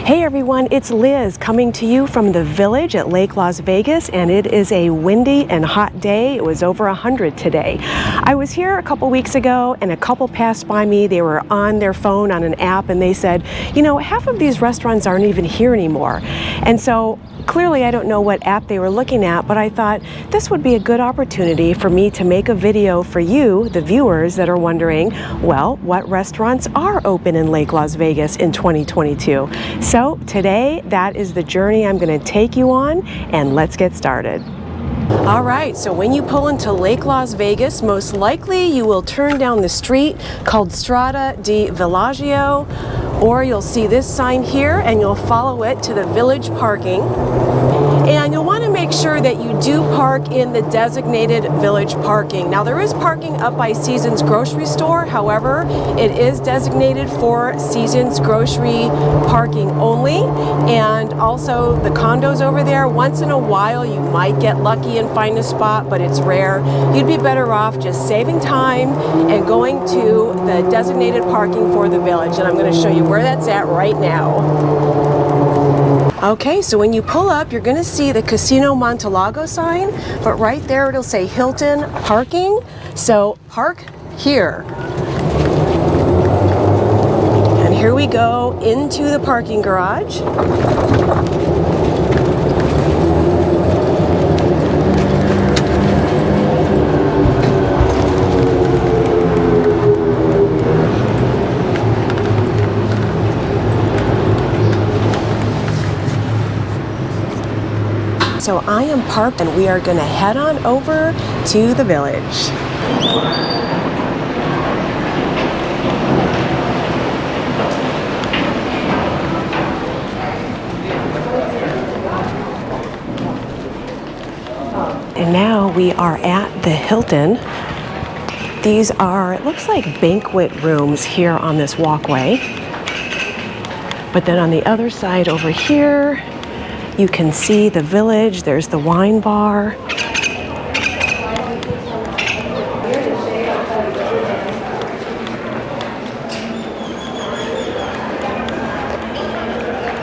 Hey everyone, it's Liz coming to you from the Village at Lake Las Vegas, and it is a windy and hot day. It was over 100 today. I was here a couple weeks ago and a couple passed by me. They were on their phone on an app and they said, you know, half of these restaurants aren't even here anymore. And so clearly I don't know what app they were looking at, but I thought this would be a good opportunity for me to make a video for you, the viewers that are wondering, well, what restaurants are open in Lake Las Vegas in 2022? So today, that is the journey I'm going to take you on, and let's get started. All right, so when you pull into Lake Las Vegas, most likely you will turn down the street called Strada di Villaggio, or you'll see this sign here and you'll follow it to the Village parking. And you'll want to make sure that you do park in the designated Village parking. Now there is parking up by Seasons Grocery Store, however, it is designated for Seasons Grocery parking only. And also the condos over there, once in a while you might get lucky and find a spot, but it's rare. You'd be better off just saving time and going to the designated parking for the Village. And I'm going to show you where that's at right now. Okay, so when you pull up, you're going to see the Casino Montelago sign, but right there it'll say Hilton Parking. So park here. And here we go into the parking garage. So I am parked and we are going to head on over to the Village. And now we are at the Hilton. These are, it looks like banquet rooms here on this walkway. But then on the other side over here, you can see the Village, there's the wine bar.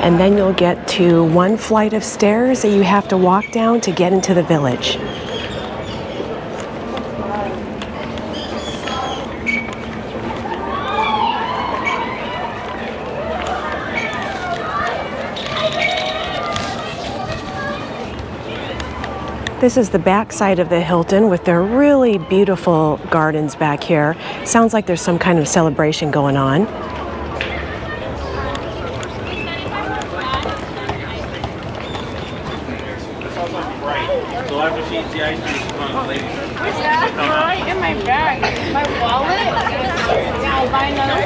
And then you'll get to one flight of stairs that you have to walk down to get into the Village. This is the back side of the Hilton with their really beautiful gardens back here. Sounds like there's some kind of celebration going on. In my bag. My wallet. I'll buy another.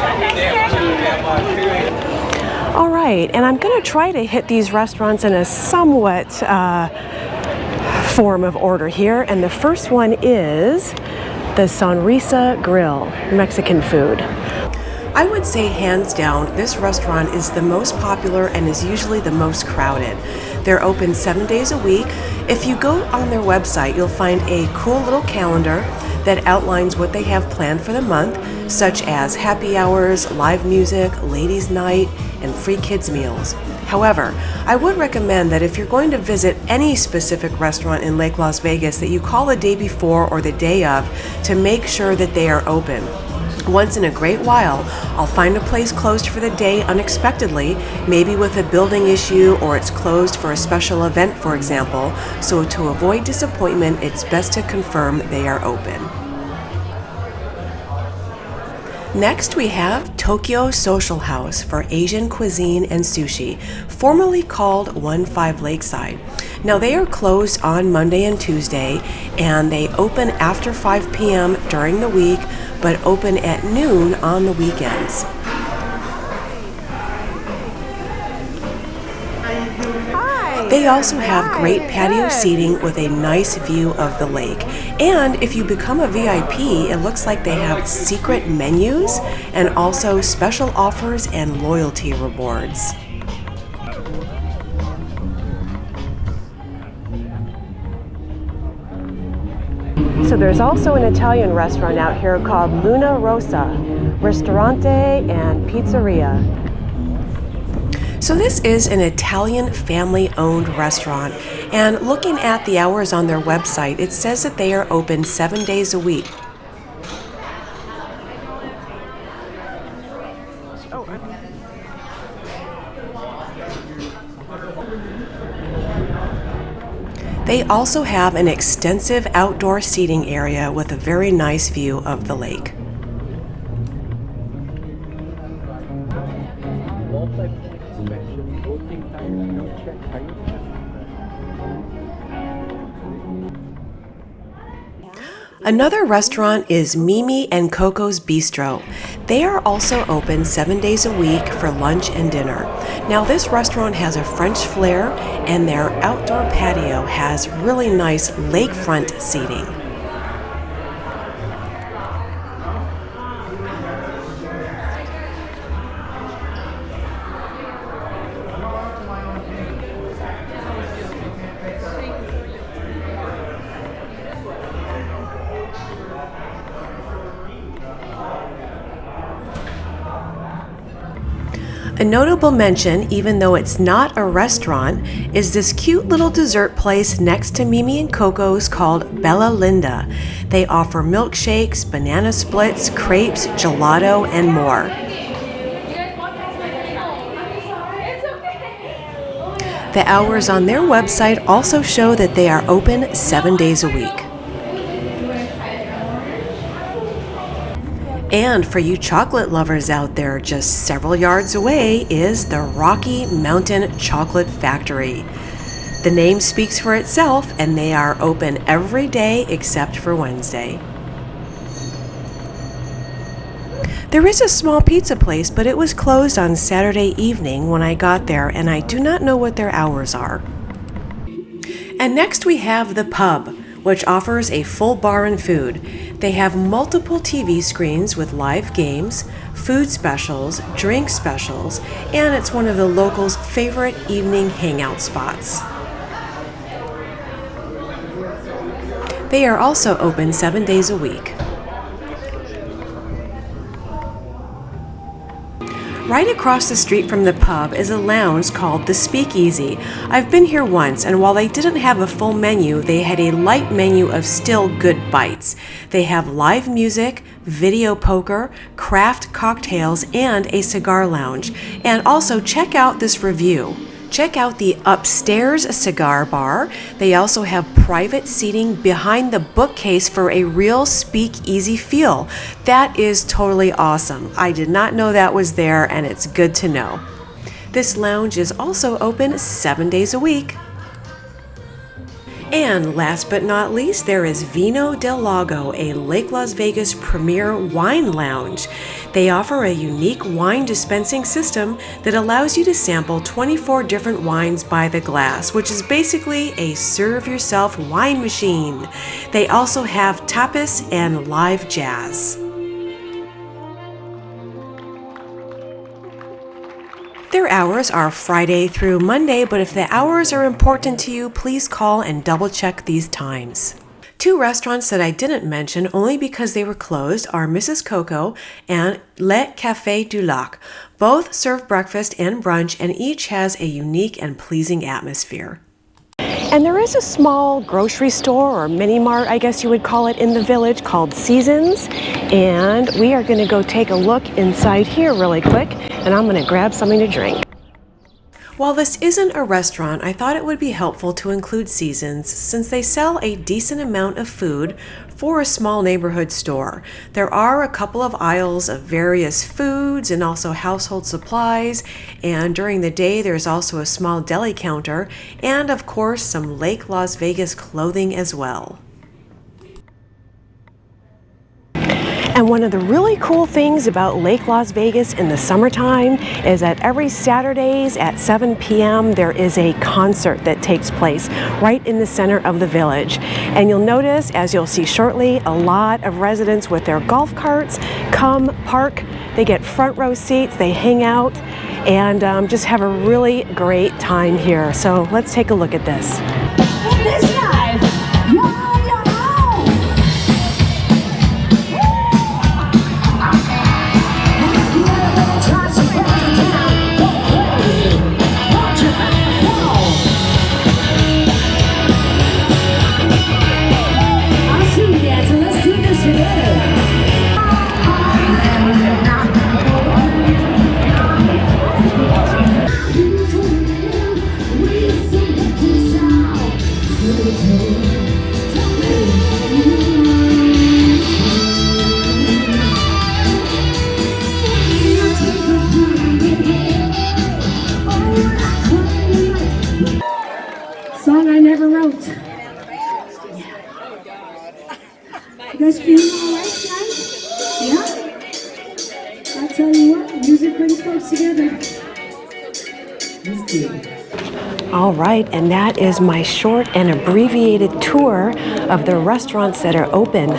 All right, and I'm going to try to hit these restaurants in a somewhat form of order here, and the first one is the Sonrisa Grill, Mexican food. I would say hands down, this restaurant is the most popular and is usually the most crowded. They're open 7 days a week. If you go on their website, you'll find a cool little calendar that outlines what they have planned for the month, such as happy hours, live music, ladies' night, and free kids meals. However, I would recommend that if you're going to visit any specific restaurant in Lake Las Vegas, that you call the day before or the day of to make sure that they are open. Once in a great while, I'll find a place closed for the day unexpectedly, maybe with a building issue or it's closed for a special event, for example. So to avoid disappointment, it's best to confirm they are open. Next, we have Tokyo Social House for Asian cuisine and sushi, formerly called 15 Lakeside. Now, they are closed on Monday and Tuesday, and they open after 5 p.m. during the week, but open at noon on the weekends. They also have great patio seating with a nice view of the lake. And if you become a VIP, it looks like they have secret menus and also special offers and loyalty rewards. So there's also an Italian restaurant out here called Luna Rossa, Ristorante and Pizzeria. So So this is an Italian family-owned restaurant, and looking at the hours on their website, it says that they are open 7 days a week. They also have an extensive outdoor seating area with a very nice view of the lake. Another restaurant is Mimi and Coco's Bistro. They are also open 7 days a week for lunch and dinner. Now this restaurant has a French flair, and their outdoor patio has really nice lakefront seating. A notable mention, even though it's not a restaurant, is this cute little dessert place next to Mimi and Coco's called Bella Linda. They offer milkshakes, banana splits, crepes, gelato, and more. The hours on their website also show that they are open 7 days a week. And for you chocolate lovers out there, just several yards away is the Rocky Mountain Chocolate Factory. The name speaks for itself, and they are open every day except for Wednesday. There is a small pizza place, but it was closed on Saturday evening when I got there, and I do not know what their hours are. And next we have the Pub, which offers a full bar and food. They have multiple TV screens with live games, food specials, drink specials, and it's one of the locals' favorite evening hangout spots. They are also open 7 days a week. Right across the street from the pub is a lounge called the Speakeasy. I've been here once, and while they didn't have a full menu, they had a light menu of still good bites. They have live music, video poker, craft cocktails, and a cigar lounge. And also check out this review. Check out the upstairs cigar bar. They also have private seating behind the bookcase for a real speakeasy feel. That is totally awesome. I did not know that was there, and it's good to know. This lounge is also open 7 days a week. And last but not least, there is Vino del Lago, a Lake Las Vegas premier wine lounge. They offer a unique wine dispensing system that allows you to sample 24 different wines by the glass, which is basically a serve yourself wine machine. They also have tapas and live jazz. Their hours are Friday through Monday, but if the hours are important to you, please call and double check these times. Two restaurants that I didn't mention only because they were closed are Mrs. Coco and Le Café du Lac. Both serve breakfast and brunch, and each has a unique and pleasing atmosphere. And there is a small grocery store, or mini mart, I guess you would call it, in the village called Seasons. And we are going to go take a look inside here really quick, and I'm going to grab something to drink. While this isn't a restaurant, I thought it would be helpful to include Seasons since they sell a decent amount of food for a small neighborhood store. There are a couple of aisles of various foods and also household supplies, and during the day there's also a small deli counter and of course some Lake Las Vegas clothing as well. And one of the really cool things about Lake Las Vegas in the summertime is that every Saturdays at 7 p.m. there is a concert that takes place right in the center of the village. And you'll notice, as you'll see shortly, a lot of residents with their golf carts come park. They get front row seats, they hang out, and just have a really great time here. So let's take a look at this. This life, you're on your own. Have you ever tried to break it down? Go crazy. out. You guys feeling all right, guys? Yeah? I tell you what, music brings folks together. Let's do it. All right, and that is my short and abbreviated tour of the restaurants that are open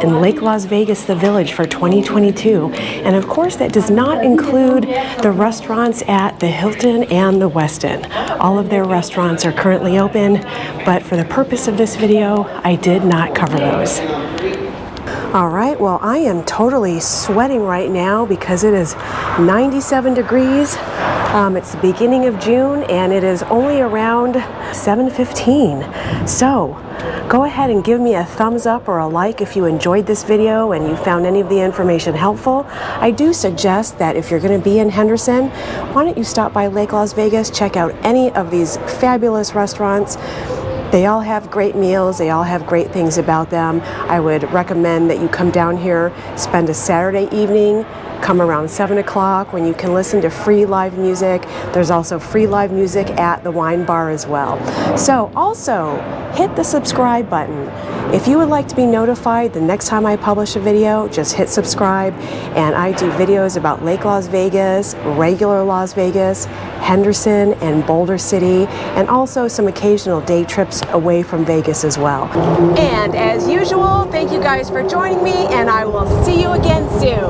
in Lake Las Vegas, the Village, for 2022. And of course, that does not include the restaurants at the Hilton and the Westin. All of their restaurants are currently open, but for the purpose of this video, I did not cover those. All right, well, I am totally sweating right now because it is 97 degrees. It's the beginning of June and it is only around 7:15. So go ahead and give me a thumbs up or a like if you enjoyed this video and you found any of the information helpful. I do suggest that if you're going to be in Henderson, why don't you stop by Lake Las Vegas, check out any of these fabulous restaurants. They all have great meals, they all have great things about them. I would recommend that you come down here, spend a Saturday evening, come around 7 o'clock when you can listen to free live music. There's also free live music at the wine bar as well. So also hit the subscribe button. If you would like to be notified the next time I publish a video, just hit subscribe. And I do videos about Lake Las Vegas, regular Las Vegas, Henderson and Boulder City, and also some occasional day trips away from Vegas as well. And as usual, thank you guys for joining me, and I will see you again soon.